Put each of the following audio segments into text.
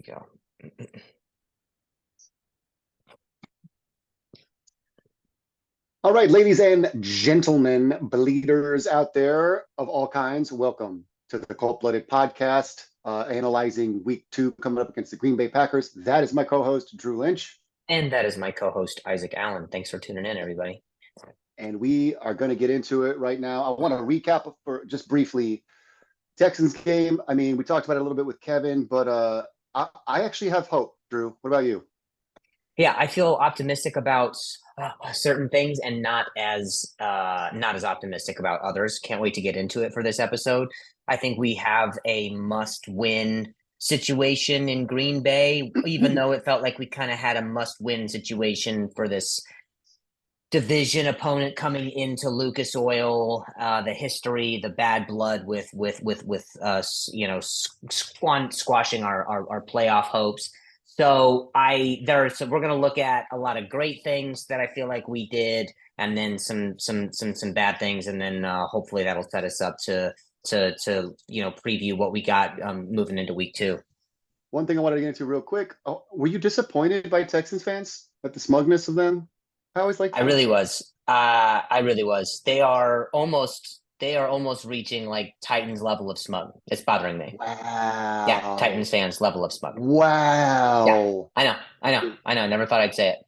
Go. All right, ladies and gentlemen, bleeders out there of all kinds, welcome to the Cold Blooded Podcast, analyzing week 2 coming up against the Green Bay Packers. That is my co-host, Drew Lynch. And that is my co-host, Isaac Allen. Thanks for tuning in, everybody. And we are going to get into it right now. I want to recap for just briefly Texans game. I mean, we talked about it a little bit with Kevin, but I actually have hope, Drew. What about you? Yeah, I feel optimistic about certain things and not as optimistic about others. Can't wait to get into it for this episode. I think we have a must-win situation in Green Bay, even though it felt like we kind of had a must-win situation for this division opponent coming into Lucas Oil, the history, the bad blood with squashing our playoff hopes. So we're going to look at a lot of great things that I feel like we did, and then some bad things, and then hopefully that'll set us up to preview what we got moving into week 2. One thing I wanted to get into real quick. Oh, were you disappointed by Texans fans at the smugness of them? I always like I that. really was. I really was. They are almost reaching like Titans level of smug. It's bothering me. Yeah, Wow. Titans fans level of smug. Yeah, Wow. I know. Never thought I'd say it.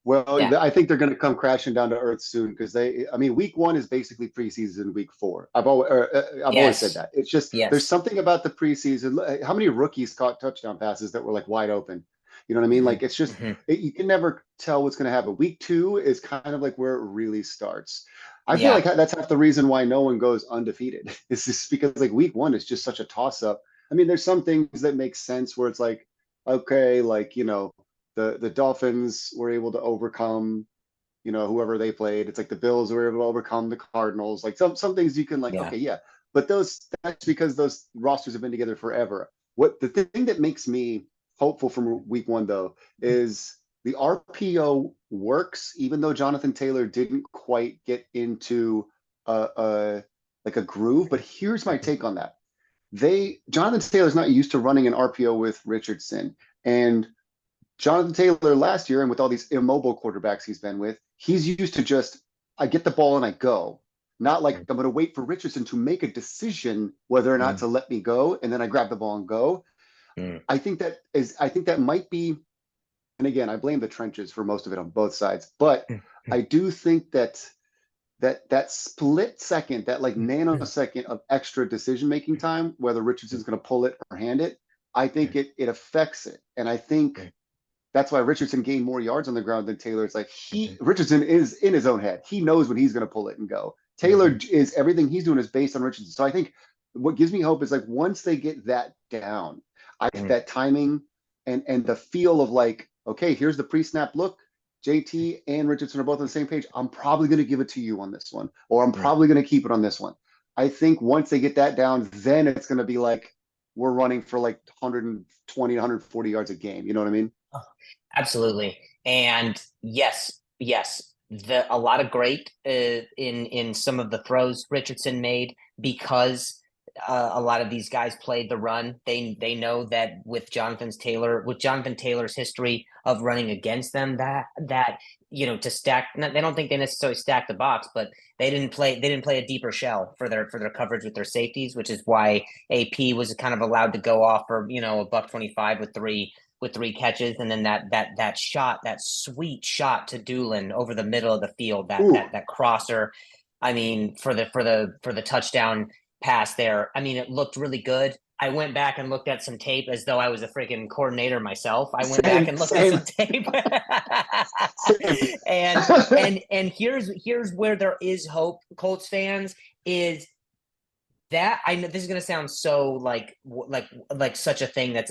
Well, Yeah. I think they're going to come crashing down to earth soon because I mean, week 1 is basically preseason. Week 4, I've always said Yes. that. It's just there's Yes. something about the preseason. How many rookies caught touchdown passes that were like wide open? You know what I mean? Hmm. Like it's just Hmm. you can never tell what's going to happen. Week 2 is kind of like where it really starts. I feel like Yeah. that's half the reason why no one goes undefeated. It's just because like week 1 is just such a toss up. I mean, there's some things that make sense where it's like, okay, like the Dolphins were able to overcome whoever they played. It's like the Bills were able to overcome the Cardinals. Like some things you can like, Yeah. okay, yeah. But that's because those rosters have been together forever. What the thing that makes me hopeful from week 1 though is the RPO works, even though Jonathan Taylor didn't quite get into a like a groove. But here's my take on that. Jonathan Taylor's not used to running an RPO with Richardson. And Jonathan Taylor last year, and with all these immobile quarterbacks he's been with, he's used to just, I get the ball and I go. Not like I'm going to wait for Richardson to make a decision whether or not Mm. to let me go, and then I grab the ball and go. Mm. I think that might be, and again, I blame the trenches for most of it on both sides, but I do think that split second, that like nanosecond of extra decision making time, whether Richardson's going to pull it or hand it, I think it affects it, and I think that's why Richardson gained more yards on the ground than Taylor. It's like Richardson is in his own head. He knows when he's going to pull it and go. Taylor is everything he's doing is based on Richardson. So I think what gives me hope is like once they get that down, that timing and the feel of like, okay, here's the pre-snap look. JT and Richardson are both on the same page. I'm probably going to give it to you on this one, or I'm probably going to keep it on this one. I think once they get that down, then it's going to be like we're running for like 120, 140 yards a game. You know what I mean? Absolutely. And yes, a lot of great in some of the throws Richardson made because a lot of these guys played the run. They know that with Jonathan Taylor's history of running against them, that to stack. They don't think they necessarily stack the box, but they didn't play a deeper shell for their coverage with their safeties, which is why AP was kind of allowed to go off for a $125 with three catches, and then that sweet shot to Doolin over the middle of the field, that crosser. I mean, for the touchdown pass there. I mean, it looked really good. I went back and looked at some tape as though I was a freaking coordinator myself. I went back and looked at some tape. and here's where there is hope, Colts fans, is that I know this is going to sound so like such a thing that's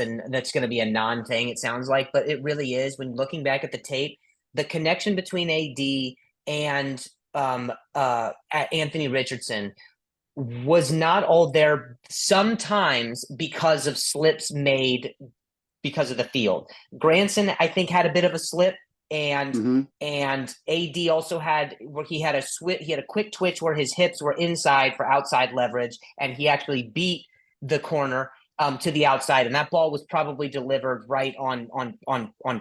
going to be a non-thing, it sounds like, but it really is. When looking back at the tape, the connection between AD and Anthony Richardson was not all there, sometimes because of slips made because of the field. Granson, I think, had a bit of a slip, and and AD also had where he had a quick twitch where his hips were inside for outside leverage, and he actually beat the corner. to the outside, and that ball was probably delivered right on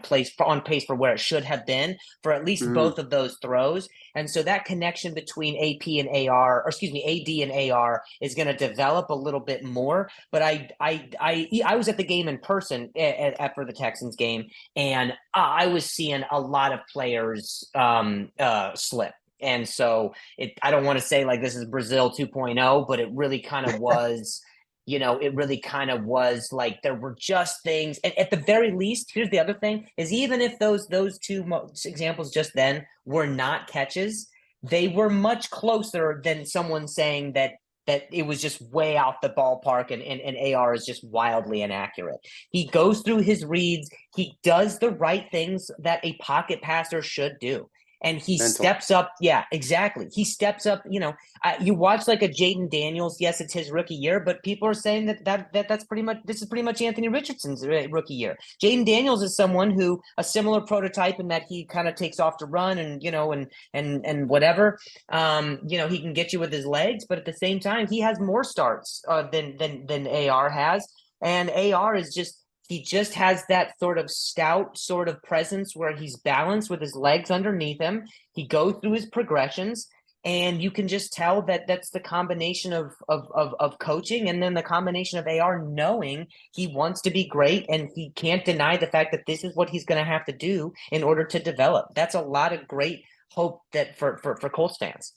pace for where it should have been for at least Mhm. both of those throws. And so that connection between AP and AR, or excuse me, AD and AR, is going to develop a little bit more. But I was at the game in person for the Texans game, and I was seeing a lot of players slip. And so I don't want to say like this is Brazil 2.0, but it really kind of was. It really kind of was like there were just things. And at the very least, here's the other thing: is even if those two examples just then were not catches, they were much closer than someone saying that it was just way out the ballpark and AR is just wildly inaccurate. He goes through his reads. He does the right things that a pocket passer should do. And he Mental. steps up. Yeah, exactly. He steps up. You watch like a Jaden Daniels. Yes, it's his rookie year, but people are saying that's pretty much this is pretty much Anthony Richardson's rookie year. Jaden Daniels is someone who a similar prototype in that he kind of takes off to run and whatever. He can get you with his legs, but at the same time, he has more starts than AR has, and AR is just. He just has that sort of stout sort of presence where he's balanced with his legs underneath him. He goes through his progressions, and you can just tell that that's the combination of coaching, and then the combination of AR knowing he wants to be great, and he can't deny the fact that this is what he's going to have to do in order to develop. That's a lot of great hope that for Colts fans.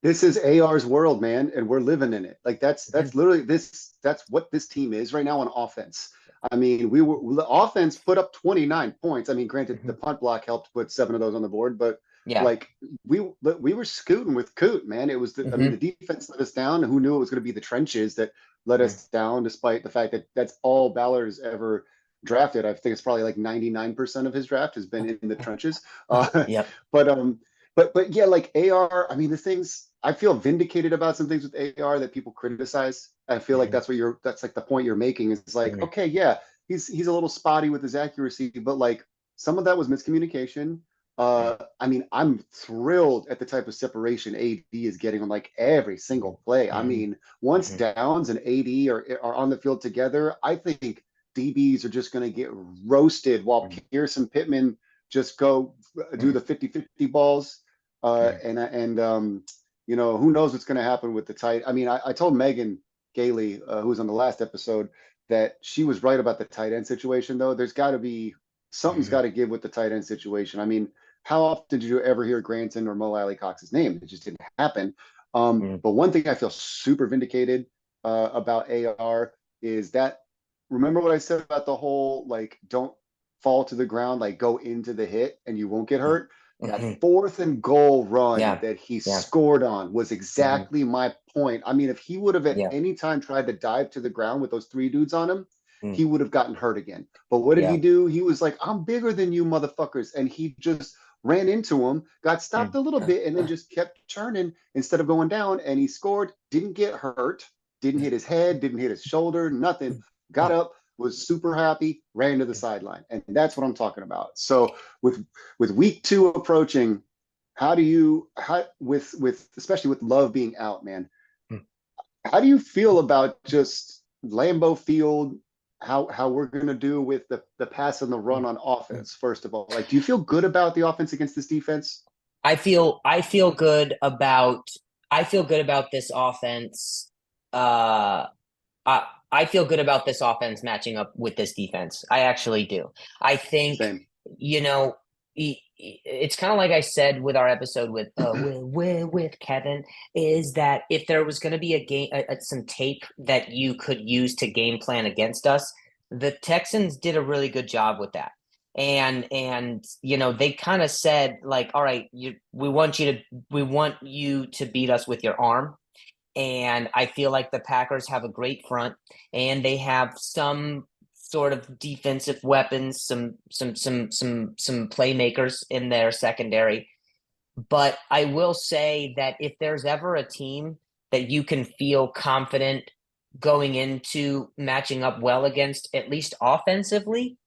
This is AR's world, man, and we're living in it. Like that's literally that's what this team is right now on offense. I mean, the offense put up 29 points. I mean, granted, the punt block helped put 7 of those on the board, but Yeah. like we were scooting with Coot, man. It was I mean, the defense let us down. Who knew it was going to be the trenches that let us down, despite the fact that that's all Ballard's ever drafted. I think it's probably like 99% of his draft has been in the trenches. Yep. But yeah, like AR, I mean, the things I feel vindicated about some things with AR that people criticize. I feel like that's like the point you're making is like, okay, yeah, he's a little spotty with his accuracy, but like some of that was miscommunication. I mean, I'm thrilled at the type of separation AD is getting on like every single play. I mean, once Downs and AD are on the field together, I think DBs are just going to get roasted while Pierce and Pittman just go do the 50-50 balls. Who knows what's going to happen with the tight. I mean, I told Megan Gailey, who was on the last episode, that she was right about the tight end situation, though. There's got to be something's got to give with the tight end situation. I mean, how often did you ever hear Granson or Mo Alley Cox's name? It just didn't happen. But one thing I feel super vindicated about AR is that, remember what I said about the whole, like, don't fall to the ground, like go into the hit and you won't get hurt? That 4th and goal run that he scored on was exactly my point. I mean, if he would have at any time tried to dive to the ground with those 3 dudes on him, he would have gotten hurt again. But what did he do? He was like, I'm bigger than you motherfuckers. And he just ran into him, got stopped a little bit, and then just kept churning instead of going down. And he scored, didn't get hurt, didn't hit his head, didn't hit his shoulder, nothing. Got up, was super happy, ran to the sideline. And that's what I'm talking about. So with week 2 approaching, especially with Love being out, man, how do you feel about just Lambeau Field, how we're going to do with the pass and the run on offense, first of all? Like, do you feel good about the offense against this defense? I feel good about this offense. I feel good about this offense matching up with this defense. I actually do. I think, Same. It's kind of like I said with our episode with Kevin, is that if there was going to be a game, some tape that you could use to game plan against us, the Texans did a really good job with that. And they kind of said like, all right, we want you to beat us with your arm. And I feel like the Packers have a great front, and they have some sort of defensive weapons, some playmakers in their secondary. But I will say that if there's ever a team that you can feel confident going into matching up well against, at least offensively,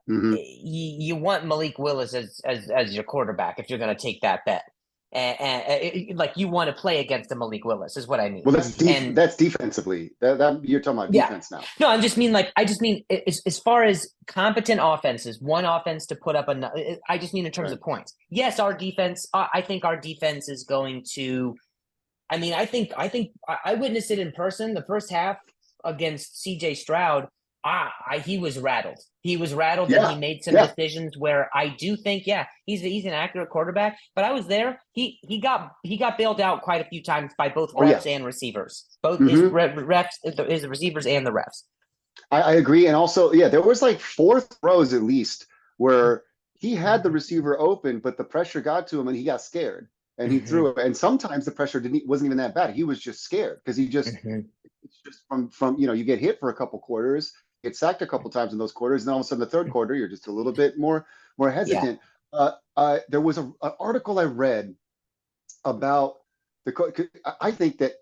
you want Malik Willis as your quarterback if you're going to take that bet. And like you want to play against a Malik Willis is what I mean. Well, And that's defensively. That you're talking about yeah, defense now. no, I just mean as far as competent offenses, one offense to put up I just mean in terms Right. of points. Yes, our defense. I think our defense is going to. I mean, I witnessed it in person. The first half against C.J. Stroud, he was rattled. He was rattled, and he Yeah. made some Yeah. decisions where I do think, yeah, he's an accurate quarterback. But I was there. He got bailed out quite a few times by both Oh yeah. refs and receivers, both his Hmm. refs, his receivers, and the refs. I agree. And also, yeah, there was like four throws at least where he had the receiver open, but the pressure got to him and he got scared and he Mm-hmm, threw it. And sometimes the pressure wasn't even that bad. He was just scared because mm-hmm, it's just from you get hit for a couple quarters, get sacked a couple times in those quarters, and then all of a sudden the third quarter you're just a little bit more yeah. hesitant. There was an article I read about I think that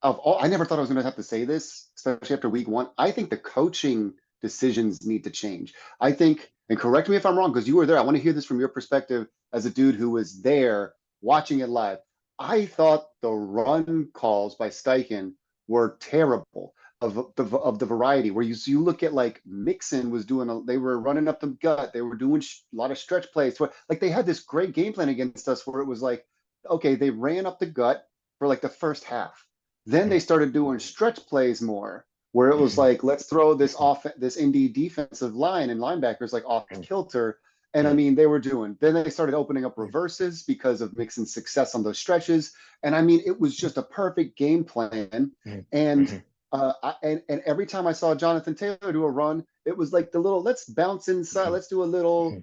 of all, I never thought I was going to have to say this, especially after week one. I think the coaching decisions need to change. I think, and correct me if I'm wrong, because you were there. I want to hear this from your perspective as a dude who was there watching it live. I thought the run calls by Steichen were terrible of the variety where you look at like Mixon was doing they were running up the gut, they were doing a lot of stretch plays, like they had this great game plan against us where it was like, okay, they ran up the gut for like the first half, then they started doing stretch plays more, where it was like, let's throw this indie defensive line and linebackers like off kilter. And I mean, they were doing. Then they started opening up reverses because of Mixon's success on those stretches. And I mean, it was just a perfect game plan. And and every time I saw Jonathan Taylor do a run, it was like the little let's bounce inside, let's do a little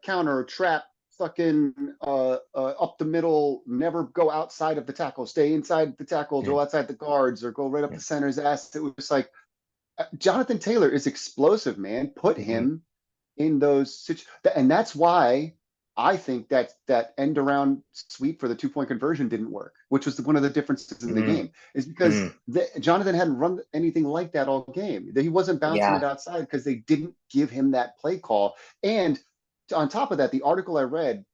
counter trap fucking up the middle, never go outside of the tackle, stay inside the tackle, go outside the guards, or go right up the center's ass. It was just like Jonathan Taylor is explosive, man. Put him in those situations, and that's why I think that end around sweep for the 2-point conversion didn't work, which was one of the differences in the game, is because Jonathan hadn't run anything like that all game. He wasn't bouncing Yeah. it outside because they didn't give him that play call. And on top of that, the article I read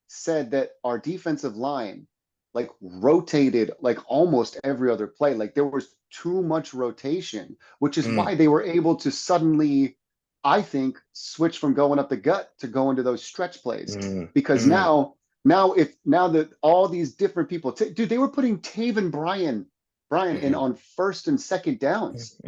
said that our defensive line like rotated like almost every other play. Like there was too much rotation, which is why they were able to suddenly, I think, switch from going up the gut to go into those stretch plays. Because now that all these different people, dude, they were putting Taven Bryan in on first and second downs.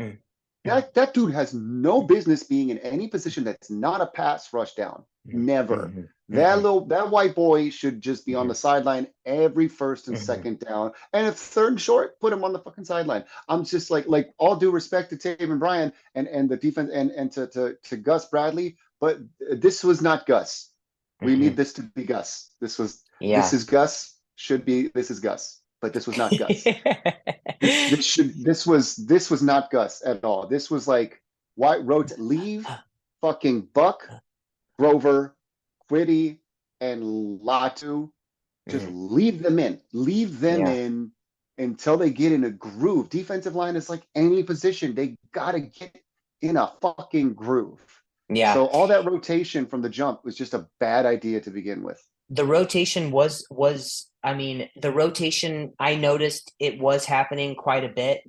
That dude has no business being in any position that's not a pass rush down. Never. That white boy should just be on the sideline every first and second down. And if third and short, put him on the fucking sideline. I'm just like all due respect to Taven Bryan and the defense and to Gus Bradley, but this was not Gus. We need this to be Gus. This is Gus. This is Gus. But this was not Gus. This was not Gus at all. This was like leave fucking Buck, Grover, Quiddy, and Latu. Just leave them in. Leave them in until they get in a groove. Defensive line is like any position. They gotta get in a fucking groove. Yeah. So all that rotation from the jump was just a bad idea to begin with. The rotation was the rotation, I noticed it was happening quite a bit.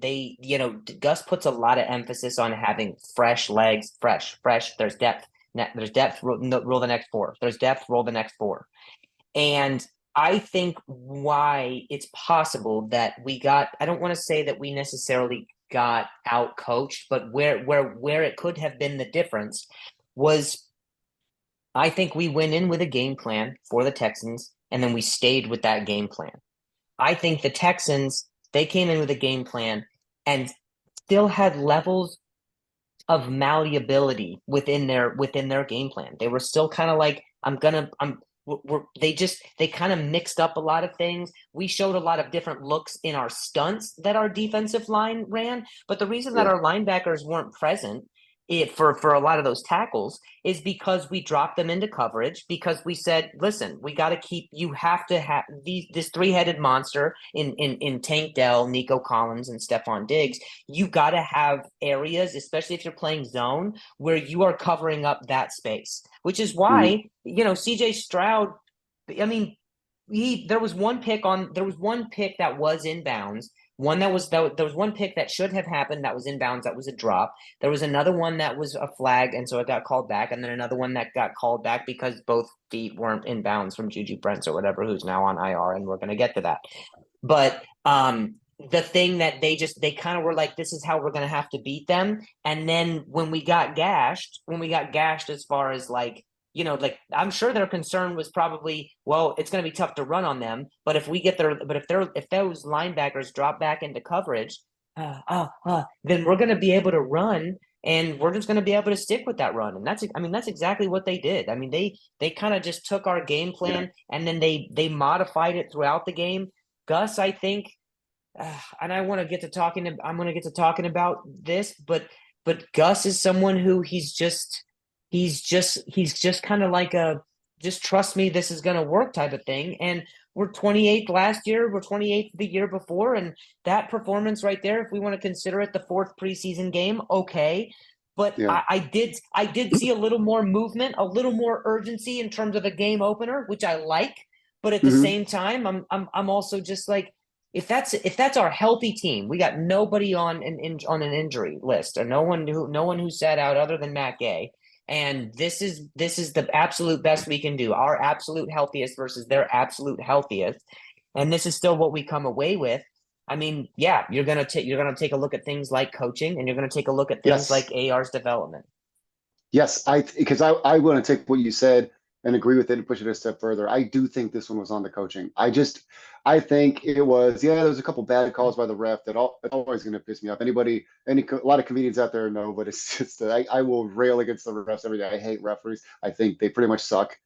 Gus puts a lot of emphasis on having fresh legs, fresh. There's depth. There's depth, roll the next four. There's depth, roll the next four. And I think why it's possible that I don't want to say that we necessarily got out coached, but where it could have been the difference was, I think we went in with a game plan for the Texans, and then we stayed with that game plan. I think the Texans, they came in with a game plan and still had levels of malleability within their game plan. They were still kind of like, they kind of mixed up a lot of things. We showed a lot of different looks in our stunts that our defensive line ran, but the reason that our linebackers weren't present for a lot of those tackles is because we dropped them into coverage, because we said, listen, you have to have this three-headed monster in Tank Dell, Nico Collins, and Stephon Diggs. You got to have areas, especially if you're playing zone, where you are covering up that space, which is why, CJ Stroud, I mean, there was one pick that was inbounds. There was one pick that should have happened that was inbounds, that was a drop. There was another one that was a flag, and so it got called back, and then another one that got called back because both feet weren't inbounds from Juju Brents or whatever, who's now on IR, and we're gonna get to that. But the thing that they kind of were like, this is how we're gonna have to beat them. And then when we got gashed as far as like, like I'm sure their concern was probably, well, it's going to be tough to run on them, but if those linebackers drop back into coverage, then we're going to be able to run, and we're just going to be able to stick with that run. And that's exactly what they did. I mean, they kind of just took our game plan and then they modified it throughout the game. Gus, I think, and I'm going to get to talking about this, but Gus is someone who he's just kind of like a just trust me, this is going to work type of thing. And we're 28th last year, we're 28th the year before, and that performance right there, if we want to consider it the fourth preseason game, okay. But Yeah. I did see a little more movement, a little more urgency in terms of a game opener, which I like. But at the same time, I'm also just like, if that's our healthy team, we got nobody on an injury list, or no one who sat out other than Matt Gay. And this is the absolute best we can do. Our absolute healthiest versus their absolute healthiest. And this is still what we come away with. I mean, yeah, you're gonna take a look at things like coaching, and you're gonna take a look at things Yes. like AR's development. Yes, because I want to take what you said and agree with it and push it a step further. I do think this one was on the coaching. I think it was, yeah, there was a couple bad calls by the ref it's always going to piss me off. A lot of comedians out there know, but it's just, I will rail against the refs every day. I hate referees. I think they pretty much suck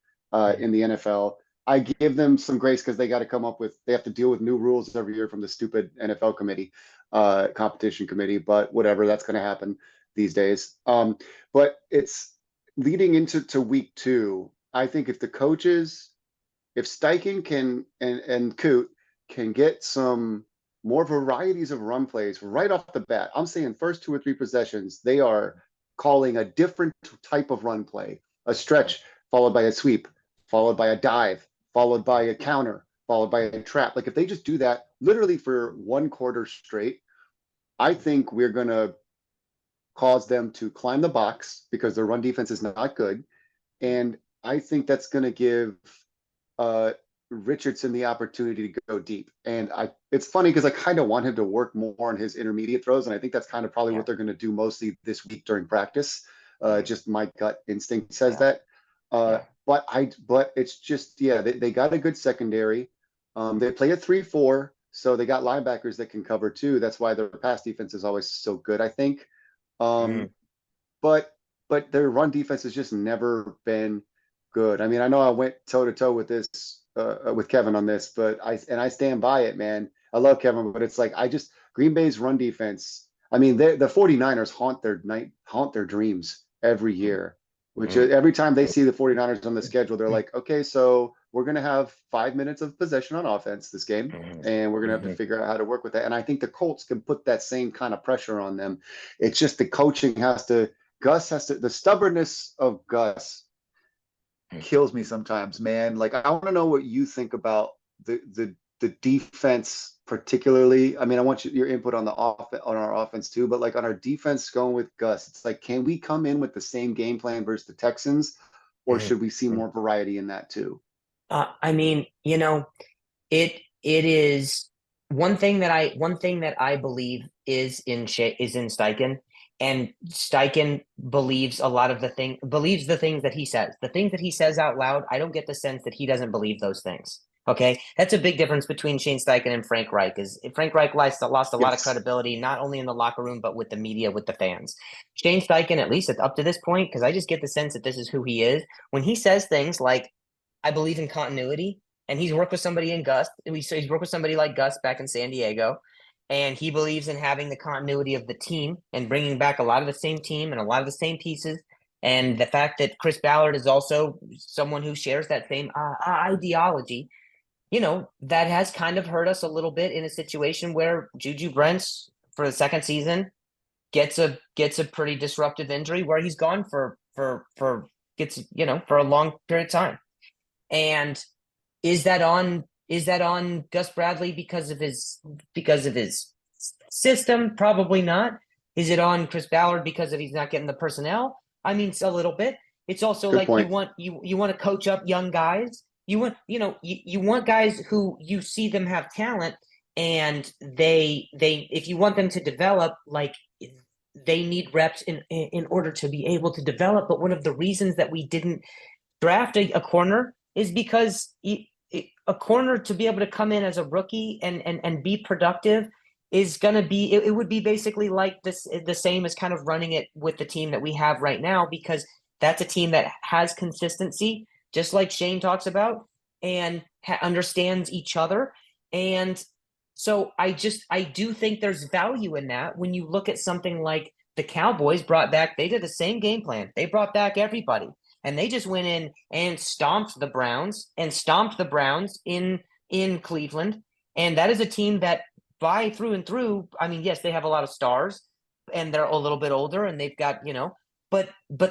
in the NFL. I give them some grace because they have to deal with new rules every year from the stupid NFL committee, competition committee, but whatever, that's going to happen these days. But it's leading into week 2. I think if Steichen and Coot can get some more varieties of run plays right off the bat, I'm saying first 2 or 3 possessions, they are calling a different type of run play, a stretch followed by a sweep, followed by a dive, followed by a counter, followed by a trap. Like if they just do that literally for 1 quarter straight, I think we're going to cause them to climb the box because their run defense is not good. And I think that's going to give Richardson the opportunity to go deep. And it's funny because I kind of want him to work more on his intermediate throws. And I think that's kind of probably what they're going to do mostly this week during practice. Just my gut instinct says that. But it's just, they got a good secondary. They play a 3-4. So they got linebackers that can cover too. That's why their pass defense is always so good, I think. But their run defense has just never been good. I mean, I know I went toe to toe with this with Kevin on this, but I stand by it, man. I love Kevin, but it's like Green Bay's run defense. I mean, the 49ers haunt their dreams every year, which every time they see the 49ers on the schedule, they're like, okay, so we're going to have 5 minutes of possession on offense this game, and we're going to have to figure out how to work with that. And I think the Colts can put that same kind of pressure on them. It's just the coaching the stubbornness of Gus kills me sometimes, man. Like, I want to know what you think about the defense particularly. I mean, I want your input on our offense too, but like on our defense going with Gus, it's like, can we come in with the same game plan versus the Texans, or should we see more variety in that too? I mean, it is one thing that I believe is in Steichen, and Steichen believes the things that he says. The things that he says out loud, I don't get the sense that he doesn't believe those things. Okay, that's a big difference between Shane Steichen and Frank Reich. Is Frank Reich lost a lot of credibility, not only in the locker room but with the media, with the fans. Shane Steichen, at least up to this point, because I just get the sense that this is who he is. When he says things like, "I believe in continuity," and he's worked with somebody in Gus. He's worked with somebody like Gus back in San Diego, and he believes in having the continuity of the team and bringing back a lot of the same team and a lot of the same pieces. And the fact that Chris Ballard is also someone who shares that same ideology, that has kind of hurt us a little bit in a situation where Juju Brents, for the second season, gets a pretty disruptive injury where he's gone for a long period of time. And Is that on Gus Bradley because of his system? Probably not. Is it on Chris Ballard because of he's not getting the personnel? I mean, it's a little bit. It's also Good like you point. want you want to coach up young guys. You want guys who you see them have talent, and they if you want them to develop, like they need reps in order to be able to develop. But one of the reasons that we didn't draft a corner is because a corner to be able to come in as a rookie and be productive is going to be it would be basically like this the same as kind of running it with the team that we have right now, because that's a team that has consistency, just like Shane talks about, and understands each other. And so I do think there's value in that when you look at something like the Cowboys brought back. They did the same game plan. They brought back everybody, and they just went in and stomped the Browns in Cleveland. And that is a team that by through and through, I mean, yes, they have a lot of stars and they're a little bit older and they've got, but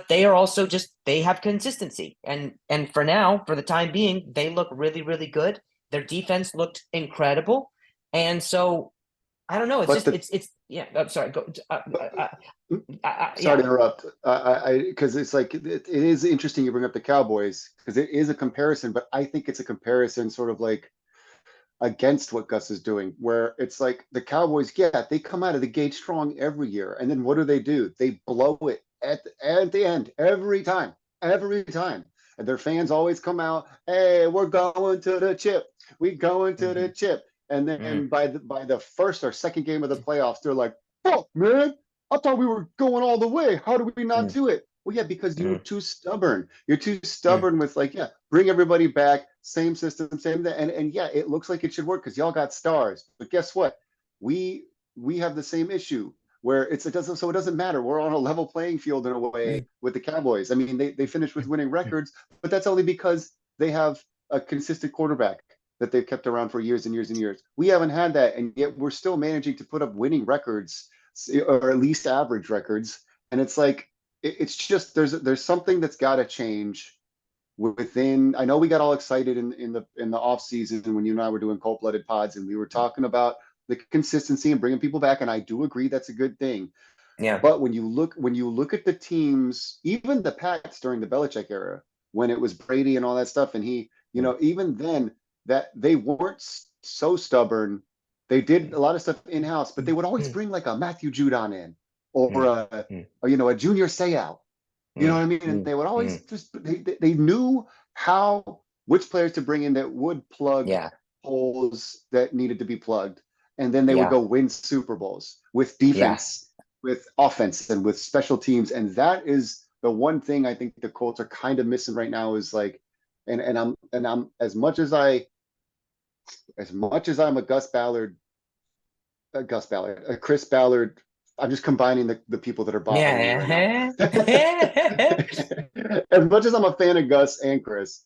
they are also just they have consistency. And for now, for the time being, they look really, really good. Their defense looked incredible. And so I don't know. It's But just the it's yeah. I'm sorry. Go. but, sorry Yeah. to interrupt. Because it's like it is interesting you bring up the Cowboys because it is a comparison, but I think it's a comparison sort of like against what Gus is doing, where it's like the Cowboys, yeah, they come out of the gate strong every year, and then what do? They blow it at the end every time, and their fans always come out, hey, we're going to the chip, we going to the Mm-hmm. chip, and Mm. then by the first or second game of the playoffs, they're like, oh man, I thought we were going all the way. How do we not Mm. do it? Well, yeah, because you're Mm. too stubborn. You're too Mm. stubborn with like, yeah, bring everybody back, same system, same thing. And yeah, it looks like it should work because y'all got stars. But guess what? We we have the same issue where it doesn't matter. We're on a level playing field in a Mm. way with the Cowboys. I mean, they finished with winning records, but that's only because they have a consistent quarterback that they've kept around for years and years and years. We haven't had that, and yet we're still managing to put up winning records or at least average records. And it's like it's just there's something that's got to change within. I know we got all excited in the off season when you and I were doing cold blooded pods and we were talking about the consistency and bringing people back, and I do agree that's a good thing. Yeah. But when you look at the teams, even the Pats during the Belichick era, when it was Brady and all that stuff, and he, Mm. even then that they weren't so stubborn. They did a lot of stuff in house, but they would always Mm. bring like a Matthew Judon in or Mm. a Mm. or a Junior Seau. You know what Mm. I mean? And Mm. they would always Mm. just they knew how which players to bring in that would plug Yeah. holes that needed to be plugged, and then they would Yeah. go win Super Bowls with Yeah. defense, with offense, and with special teams. And that is the one thing I think the Colts are kind of missing right now is like, and I'm as much as I'm a Gus Ballard, a Chris Ballard. I'm just combining the people that are bothering me right now. Yeah. As much as I'm a fan of Gus and Chris,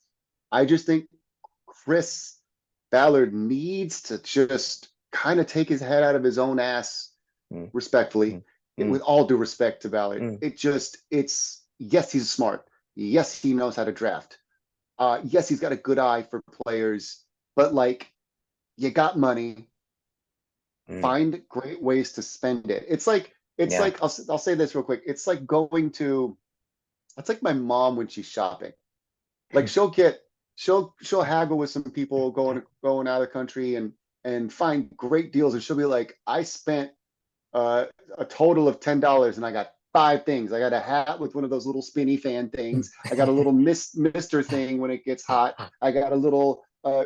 I just think Chris Ballard needs to just kind of take his head out of his own ass, Mm. respectfully, Mm. Mm. with all due respect to Ballard. Mm. It's yes, he's smart. Yes, he knows how to draft. Yes, he's got a good eye for players, but like you got money, Mm. find great ways to spend it. It's like Yeah. I'll say this real quick. It's like my mom when she's shopping. Like she'll haggle with some people going out of the country and find great deals, and she'll be like, I spent uh, a total of $10 and I got five things. I got a hat with one of those little spinny fan things. I got a little mister thing when it gets hot. I got a little I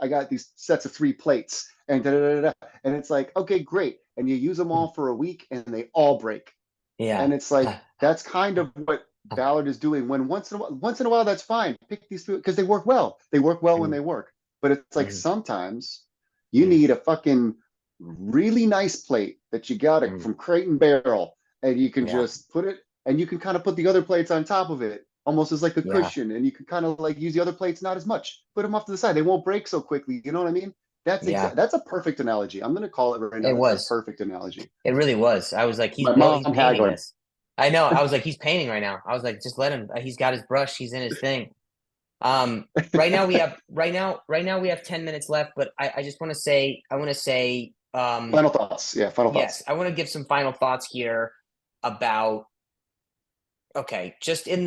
got these sets of three plates and da, da, da, da. And it's like, okay, great. And you use them all for a week and they all break. Yeah. And it's like that's kind of what Ballard is doing. When once in a while, that's fine. Pick these two because they work well. They work well when Mm. they work. But it's like Mm. sometimes you Mm. need a fucking really nice plate that you got it Mm. from Crate and Barrel, and you can Yeah. just put it, and you can kind of put the other plates on top of it, almost as like a Yeah. cushion, and you can kind of like use the other plates not as much. Put them off to the side; they won't break so quickly. You know what I mean? Yeah. That's a perfect analogy. I'm gonna call it right now. It That's a was. perfect analogy. It really was. I was like, My he's mom painting haggling. this. I know. I was like, he's painting right now. I was like, just let him. He's got his brush. He's in his thing. Right now we have 10 minutes left, but I just want to say, Final thoughts. Yeah, final yes, thoughts. I want to give some final thoughts here about, okay, just in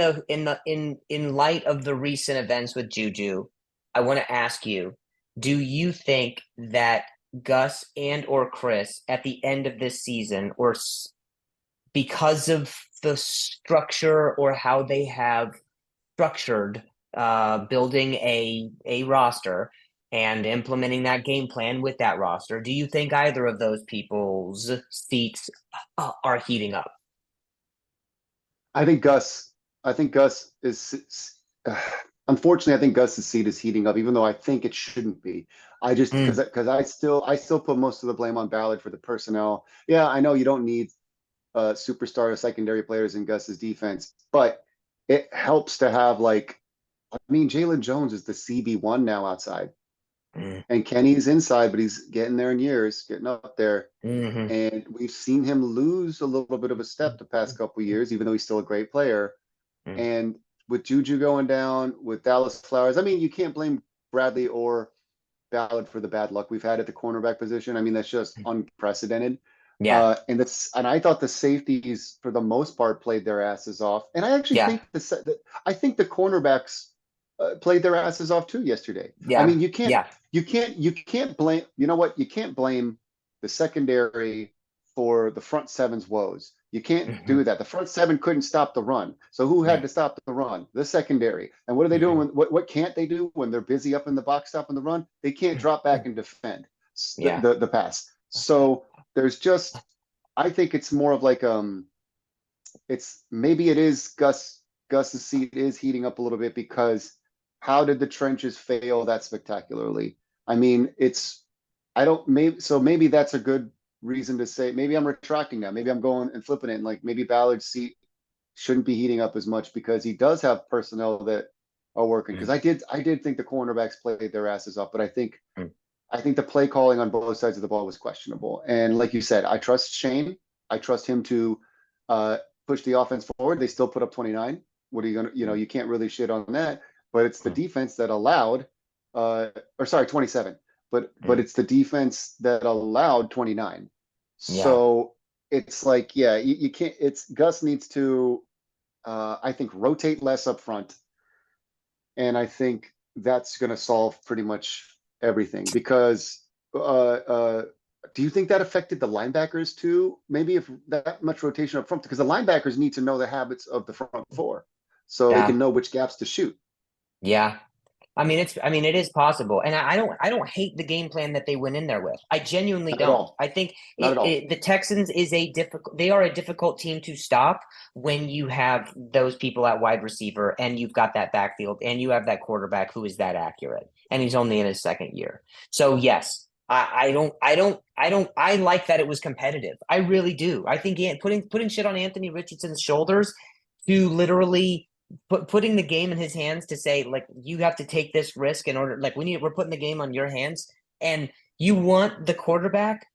light of the recent events with Juju, I want to ask you, do you think that Gus and or Chris at the end of this season, because of the structure or how they have structured building a roster and implementing that game plan with that roster, do you think either of those people's seats are heating up? I think Gus. I think Gus is. Unfortunately, I think Gus's seat is heating up, even though I think it shouldn't be. I just Mm, because I still put most of the blame on Ballard for the personnel. Yeah, I know you don't need superstar secondary players in Gus's defense, but it helps to have like. I mean, Jalen Jones is the CB1 now outside, mm, and Kenny's inside, but he's getting there in years, getting up there. mhm, And we've seen him lose a little bit of a step the past couple of years, even though he's still a great player. mm, And with Juju going down, with Dallas Flowers, I mean, you can't blame Bradley or Ballard for the bad luck we've had at the cornerback position. I mean, that's just unprecedented. yeah, And I thought the safeties for the most part played their asses off. And I actually yeah, think I think the cornerbacks played their asses off too yesterday. I yeah, mean, yeah, you can't blame. You know what? You can't blame the secondary for the front seven's woes. You can't mhm, do that. The front seven couldn't stop the run. So who had mm, to stop the run? The secondary. And what are they doing? mhm, What can't they do when they're busy up in the box stopping the run? They can't drop back and defend yeah, the pass. So there's just I think it's more of like it's maybe it is Gus's seat is heating up a little bit because how did the trenches fail that spectacularly? I mean, it's I don't maybe that's a good reason to say maybe I'm retracting that. Maybe I'm going and flipping it and like maybe Ballard's seat shouldn't be heating up as much because he does have personnel that are working. Because mm, I did think the cornerbacks played their asses off, but mm, I think the play calling on both sides of the ball was questionable. And like you said, I trust Shane. I trust him to uh, push the offense forward. They still put up 29. What are you gonna, mm, you can't really shit on that. But it's the mm, defense that allowed, or sorry, 27. But mm, it's the defense that allowed 29. yeah, So it's like, yeah, you can't. It's Gus needs to, I think, rotate less up front, and I think that's going to solve pretty much everything because do you think that affected the linebackers too? Maybe if that much rotation up front, because the linebackers need to know the habits of the front four so they yeah, can know which gaps to shoot. yeah. I mean, it is possible, and I don't hate the game plan that they went in there with. I genuinely Not at don't. all. I think Not at all. the Texans is they are a difficult team to stop when you have those people at wide receiver and you've got that backfield and you have that quarterback who is that accurate, and he's only in his second year. So yes, I like that it was competitive. I really do. I think putting shit on Anthony Richardson's shoulders to literally putting the game in his hands to say like you have to take this risk in order like we're putting the game on your hands and you want the quarterback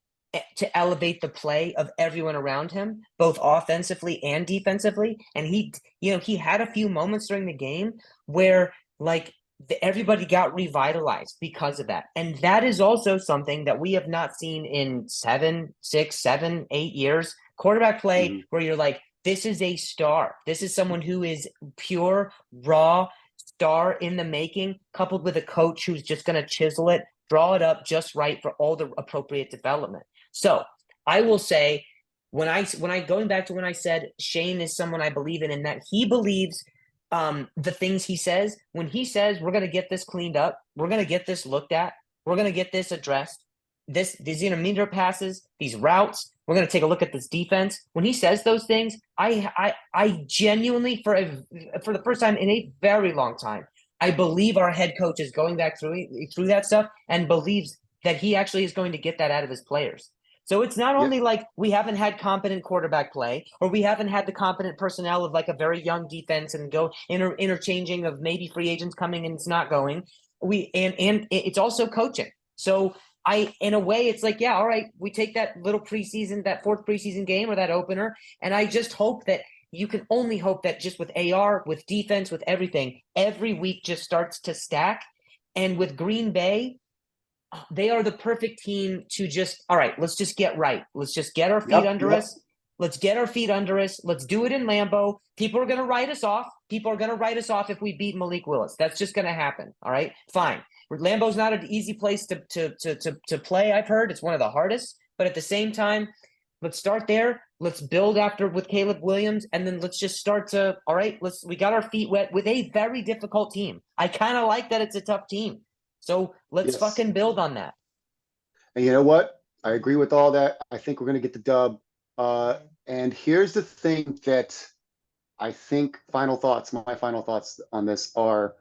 to elevate the play of everyone around him both offensively and defensively and he had a few moments during the game where like everybody got revitalized because of that and that is also something that we have not seen in 7, 6, 7, 8 years quarterback play Mhm. where you're like this is a star. This is someone who is pure, raw star in the making, coupled with a coach who's just going to chisel it, draw it up just right for all the appropriate development. So I will say, when I going back to when I said Shane is someone I believe in that he believes the things he says. When he says we're going to get this cleaned up, we're going to get this looked at, we're going to get this addressed. These intermediate passes, these routes, we're going to take a look at this defense. When he says those things, I genuinely, for the first time in a very long time, I believe our head coach is going back through that stuff and believes that he actually is going to get that out of his players. So it's not Yeah. only like we haven't had competent quarterback play, or we haven't had the competent personnel of like a very young defense and go interchanging of maybe free agents coming and it's not going. And it's also coaching. So in a way, it's like, yeah, all right, we take that little preseason, that fourth preseason game or that opener, and I just hope that you can only hope that just with AR, with defense, with everything, every week just starts to stack. And with Green Bay, they are the perfect team to just, all right, let's just get right. Let's just get our feet under us. Let's get our feet under us. Let's do it in Lambeau. People are going to write us off. People are going to write us off if we beat Malik Willis. That's just going to happen. All right, fine. Lambeau's not an easy place to play. I've heard it's one of the hardest, but at the same time, let's start there. Let's build after with Caleb Williams, and then let's just start to, all right, we got our feet wet with a very difficult team. I kind of like that it's a tough team. So let's fucking build on that. And you know what? I agree with all that. I think we're going to get the dub. And here's the thing that I think my final thoughts on this are,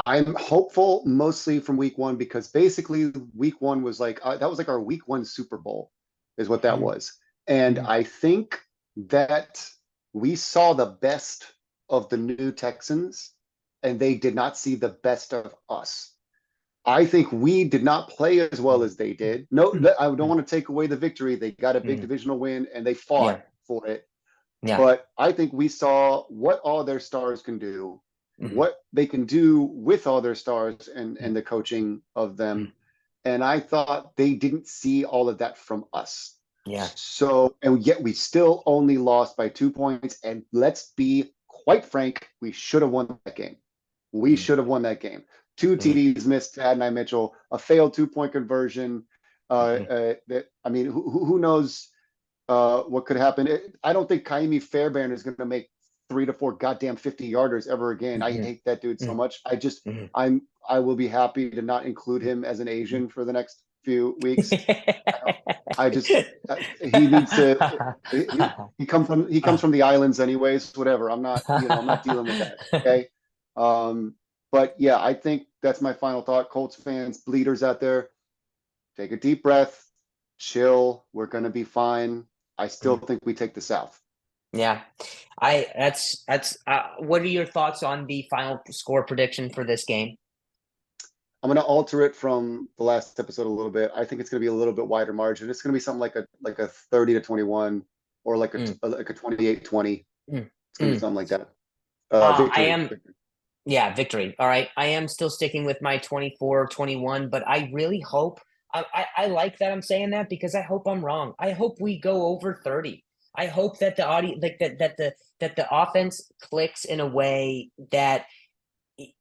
I'm hopeful mostly from week one, because basically week one was like, that was like our week one Super Bowl is what that was. And I think that we saw the best of the new Texans and they did not see the best of us. I think we did not play as well as they did. No, I don't want to take away the victory. They got a big divisional win and they fought for it. But I think we saw what all their stars can do, what they can do with all their stars and the coaching of them. And I thought they didn't see all of that from us. So, and yet we still only lost by 2 points. And let's be quite frank, we should have won that game. We should have won that game. 2 TDs missed, Adonai Mitchell, a failed 2-point conversion. That, I mean, who knows what could happen? I don't think Kaimi Fairbairn is going to make 3 to 4 goddamn 50-yarders ever again. I hate that dude so much. I will be happy to not include him as an Asian for the next few weeks. He needs to. He comes from the islands anyways. Whatever. I'm not dealing with that. Okay. But yeah, I think that's my final thought. Colts fans, bleeders out there, take a deep breath, chill. We're gonna be fine. I still think we take the South. Yeah, what are your thoughts on the final score prediction for this game? I'm gonna alter it from the last episode a little bit. I think it's gonna be a little bit wider margin. It's gonna be something like a 30-21 or like a 28-20. It's gonna be something like that. Victory. Yeah, victory. All right. I am still sticking with my 24-21, but I really hope I like that I'm saying that because I hope I'm wrong. I hope we go over 30. I hope that the audience, like that the offense clicks in a way that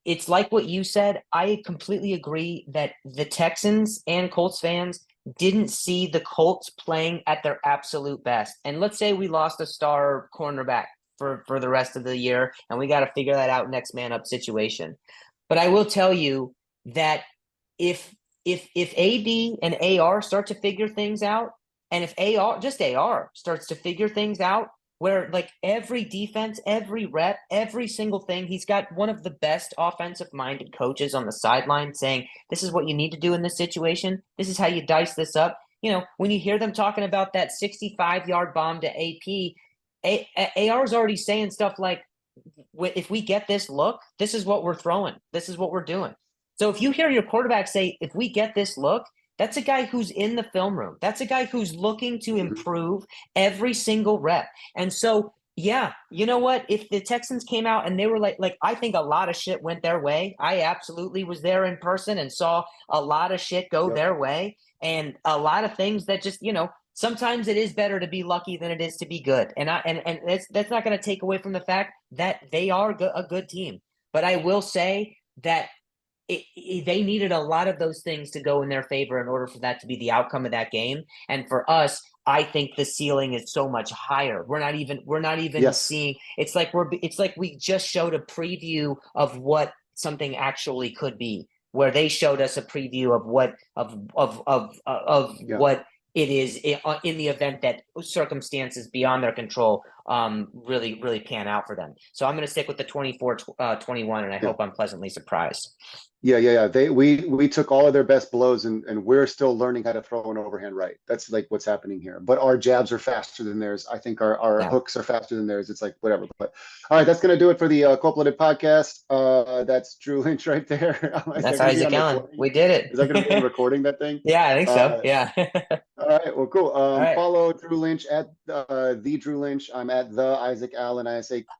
it's like what you said. I completely agree that the Texans and Colts fans didn't see the Colts playing at their absolute best. And let's say we lost a star cornerback for the rest of the year, and we got to figure that out next man up situation. But I will tell you that if AD and AR start to figure things out, and if AR starts to figure things out, where like every defense, every rep, every single thing, he's got one of the best offensive minded coaches on the sideline saying, this is what you need to do in this situation. This is how you dice this up. You know, when you hear them talking about that 65-yard bomb to AP, AR is already saying stuff like, if we get this look, this is what we're throwing. This is what we're doing. So if you hear your quarterback say, if we get this look, that's a guy who's in the film room. That's a guy who's looking to improve every single rep. And so, yeah, you know what? If the Texans came out and they were like I think a lot of shit went their way. I absolutely was there in person and saw a lot of shit go their way. And a lot of things that just, sometimes it is better to be lucky than it is to be good. And that's not going to take away from the fact that they are a good team. But I will say that they needed a lot of those things to go in their favor in order for that to be the outcome of that game. And for us, I think the ceiling is so much higher. We're not even seeing. It's like we just showed a preview of what something actually could be, where they showed us a preview of what what it is in the event that circumstances beyond their control really, really pan out for them. So I'm going to stick with the 24-21, and I hope I'm pleasantly surprised. Yeah. We took all of their best blows and we're still learning how to throw an overhand right. That's like what's happening here. But our jabs are faster than theirs. I think our hooks are faster than theirs. It's like whatever. But all right, that's gonna do it for the Cold-Blooded Podcast. That's Drew Lynch right there. That's Isaac Allen. We did it. Is that gonna be recording that thing? Yeah, I think so. Yeah. All right. Well, cool. All right. Follow Drew Lynch at the Drew Lynch. I'm at the Isaac Allen ISA